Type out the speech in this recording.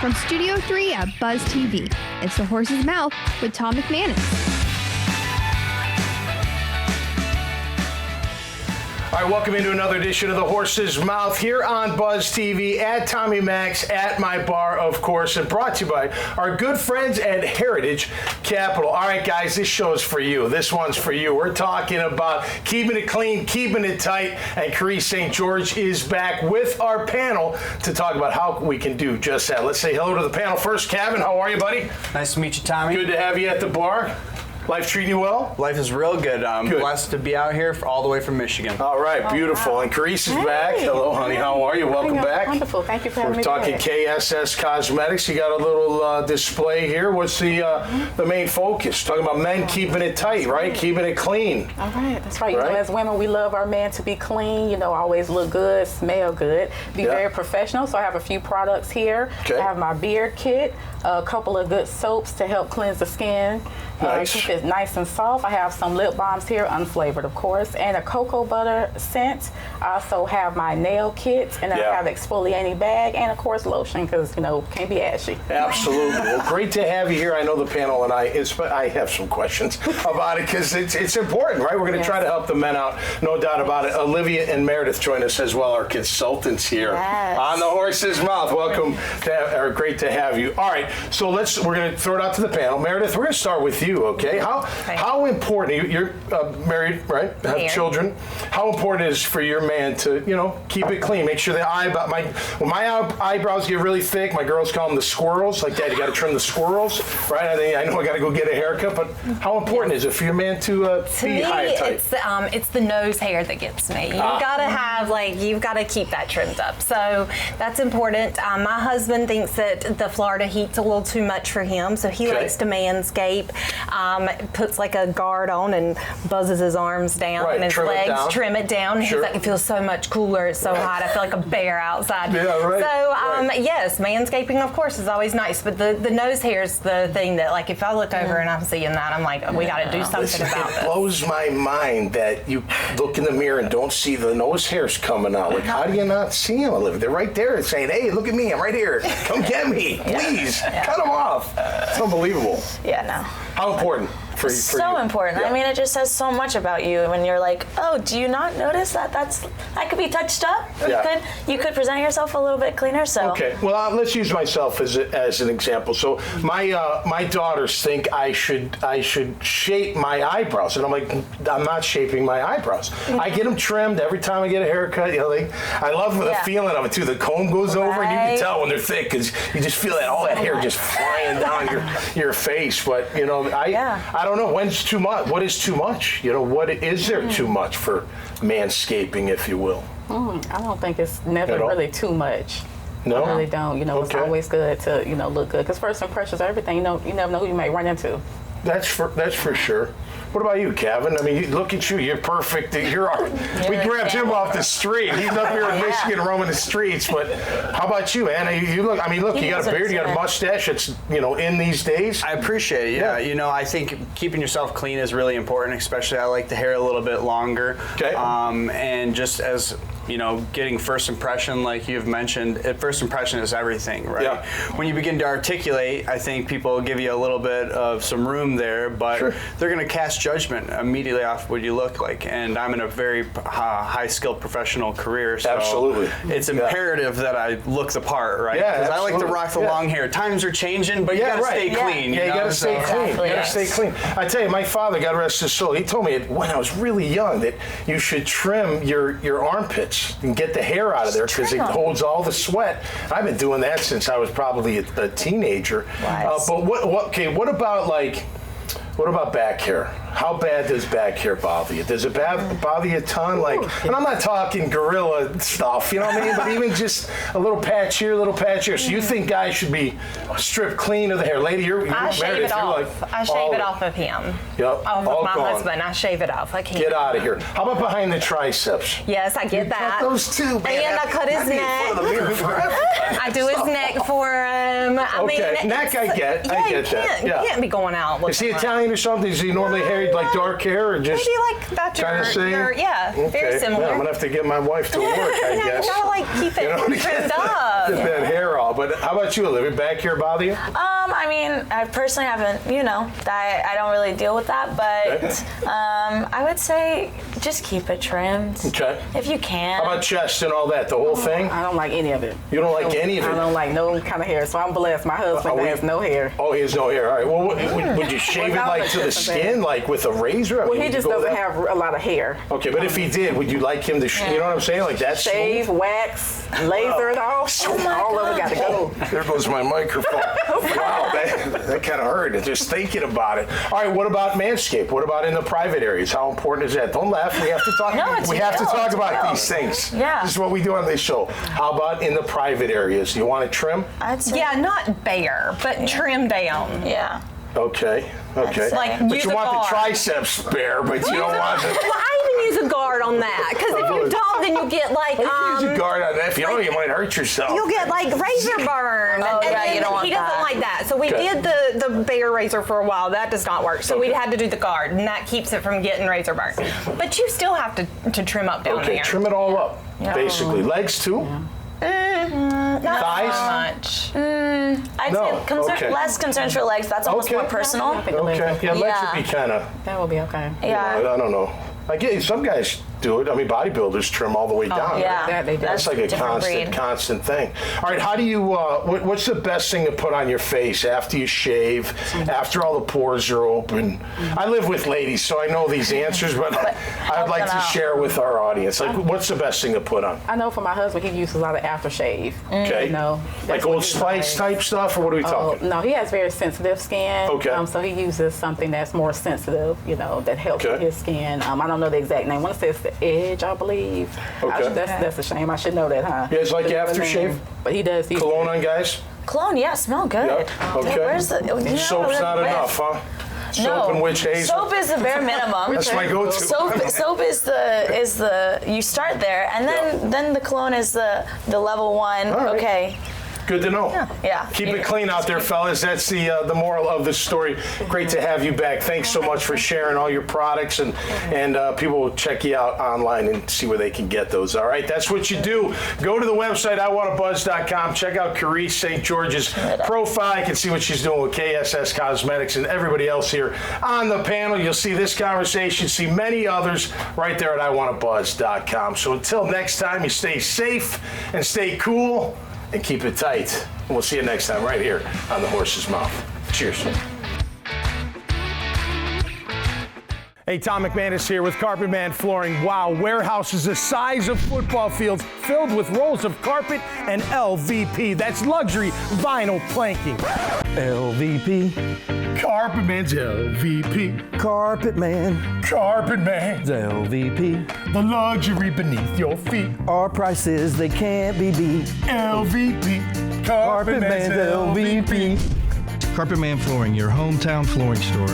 From Studio 3 at Buzz TV, it's The Horse's Mouth with Tom McManus. All right, welcome into another edition of The Horse's Mouth here on Buzz TV, at Tommy Max, at my bar, of course, and brought to you by our good friends at Heritage Capital. All right, guys, this show is for you. This one's for you. We're talking about keeping it clean, keeping it tight, and Kareece St.George is back with our panel to talk about how we can do just that. Let's say hello to the panel first. Cavan, how are you, buddy? Nice to meet you, Tommy. Good to have you at the bar. Life treating you well? Life is real good. I'm blessed to be out here all the way from Michigan. All right, beautiful. Wow. And Kareece is back. Hello, honey. How are you? Welcome back. Wonderful. Thank you for having me. We're talking K.S.S. Cosmetics. You got a little display here. What's the main focus? Talking about men keeping it tight, right? Keeping it clean. All right, that's right. You know, as women, we love our men to be clean. You know, always look good, smell good, be very professional. So I have a few products here. I have my beard kit, a couple of good soaps to help cleanse the skin. Keep it nice and soft. I have some lip balms here, unflavored, of course, and a cocoa butter scent. I also have my nail kit, and I have exfoliating bag, and of course lotion, because you know can't be ashy. Absolutely. Well, great to have you here. I know the panel and I have some questions about it because it's important, right? We're going to try to help the men out, no doubt about it. Olivia and Meredith join us as well, our consultants here on The Horse's Mouth. Welcome, great to have you. All right, so we're going to throw it out to the panel. Meredith, we're going to start with you, okay? How important, you're married, right? Have children. How important it is for your man to, keep it clean, make sure the when my eyebrows get really thick, my girls call them the squirrels, like that, you got to trim the squirrels, right? I know I got to go get a haircut, but how important is it for your man to be high and tight? It's the nose hair that gets me. You've got to keep that trimmed up. So that's important. My husband thinks that the Florida heat's a little too much for him, so he likes to manscape. Puts like a guard on and buzzes his arms down and his legs, trim it down. He's like, it feels so much cooler. It's so hot. I feel like a bear outside. So yes, manscaping of course is always nice, but the nose hair is the thing that, like, if I look over and I'm seeing that, I'm like, we got to do something about this. It blows my mind that you look in the mirror and don't see the nose hairs coming out. Like, how do you not see them, Olivia? They're right there saying, hey, look at me, I'm right here. Come get me, please. Cut them off. It's unbelievable. How important for you? So important. I mean, it just says so much about you when you're like, oh, do you not notice that that could be touched up? You could present yourself a little bit cleaner. So okay, well, let's use myself as an example. So my daughters think I should shape my eyebrows, and I'm like, I'm not shaping my eyebrows. I get them trimmed every time I get a haircut. I love the feeling of it too. The comb goes over, and you can tell when they're thick because you just feel that all that hair just flying down your face. But I don't know when's too much. What is too much? What is there too much for manscaping, if you will? I don't think it's never really too much. No, I really don't. It's always good to look good because first impressions are everything. You never know who you may run into. That's for sure. What about you, Cavan? I mean, look at you. You're perfect. We grabbed him off the street. He's up here in Michigan roaming the streets. But how about you, Anna? You look. I mean, look. You got a beard. You got a mustache. It's in these days. I appreciate it. I think keeping yourself clean is really important. Especially, I like the hair a little bit longer. Okay. And just as getting first impression, like you've mentioned, first impression is everything, right? Yeah. When you begin to articulate, I think people give you a little bit of some room there, but they're going to cast judgment immediately off what you look like. And I'm in a very high-skilled professional career, so it's imperative that I look the part, right? Because I like to rock the long hair. Times are changing, but you got to stay clean. You got to stay clean. You got to stay clean. I tell you, my father, God rest his soul, he told me when I was really young that you should trim your armpits and get the hair out of there because it holds all the sweat. I've been doing that since I was probably a teenager. But what about back hair? How bad does back hair bother you? Does it bother you a ton? And I'm not talking gorilla stuff, you know what I mean? But even just a little patch here, a little patch here. So you think guys should be stripped clean of the hair? Lady, I shave it off. I shave it off of him. Yep. Off of my husband. I shave it off. I can't. Get out of here. How about behind the triceps? Yes, I get that. Cut those too, man. And I cut his neck. I do his neck for him. Neck I get. I get that. You can't be going out. Is he Italian or something? Is he normally hairy? married, like dark hair, or just maybe like that's kind of same? Very similar. Yeah, I'm gonna have to get my wife to work, I guess. You gotta like keep it trimmed up. Get that hair off. But how about you, Olivia? Back hair bother you? I mean, I personally haven't, I don't really deal with that, but I would say just keep it trimmed. Okay. If you can. How about chest and all that, the whole thing? I don't like any of it. You don't like any of it? I don't like no kind of hair, so I'm blessed. My husband has no hair. Oh, he has no hair. All right. Well, would you shave it like to the skin, like with a razor? I mean, He just doesn't have a lot of hair. Okay, but if he did, would you like him to, you know what I'm saying? Like that Shave, wax, laser it off. All of it got to go. There goes my microphone. Wow, that kind of hurt just thinking about it. All right, what about Manscaped? What about in the private areas? How important is that? Don't laugh. We have to talk. We have to talk about these things. Yeah. This is what we do on this show. How about in the private areas? You want to trim? I'd say. Yeah, not bare, but trim down. Yeah. Okay. Like, but use you a want guard. the triceps bare, but you don't want the... Well, I even use a guard on that, because if you don't, then you'll get like use a guard on that. If you don't, you might hurt yourself. you'll get like razor burn. Oh, and yeah, you don't want he doesn't that. like that. So we did the bare razor for a while. That does not work. So we had to do the guard, and that keeps it from getting razor burn. But you still have to trim up down Okay, there. trim it all up, basically. Legs too? Not Thighs? so much. I'd say less concerns for legs. That's almost more personal. Okay, yeah, legs would be kind of... That will be okay. Yeah. I don't know. I get some guys do it. I mean, bodybuilders trim all the way down. Yeah. That they do. That's like a constant thing. All right, how do you, what's the best thing to put on your face after you shave, after all the pores are open? I live with ladies, so I know these answers, but I'd like to share with our audience. Like, what's the best thing to put on? I know for my husband, he uses a lot of aftershave. Okay. Like Old Spice type stuff, or what are we talking? No, he has very sensitive skin. Okay. So he uses something that's more sensitive, that helps with his skin. I don't know the exact name. I want to say it's the Edge, I believe. Okay. That's a shame. I should know that, huh? You guys like aftershave? But he does. Cologne on guys? Cologne, yeah, smell good. Yeah. Okay. Where's the? Soap's not enough, huh? Soap and witch hazel. Soap is the bare minimum. That's my go-to. Soap is the you start there, and then the cologne is the level one. Right. Okay. Good to know. Yeah. Keep it clean out there, fellas. That's the moral of the story. Great to have you back. Thanks so much for sharing all your products, and people will check you out online and see where they can get those. All right, that's what you do. Go to the website iwantabuzz.com. Check out Kareece St. George's profile. You can see what she's doing with K.S.S. Cosmetics and everybody else here on the panel. You'll see this conversation, see many others right there at iwantabuzz.com. So until next time, you stay safe and stay cool. And keep it tight. And we'll see you next time right here on The Horse's Mouth. Cheers. Hey, Tom McManus here with Carpet Man Flooring. Wow, warehouses the size of football fields filled with rolls of carpet and LVP. That's luxury vinyl planking. LVP. Carpet Man's LVP. Carpet Man. Carpet Man's LVP. The luxury beneath your feet. Our prices, they can't be beat. LVP. Carpet Man's LVP. Carpet Man Flooring, your hometown flooring store.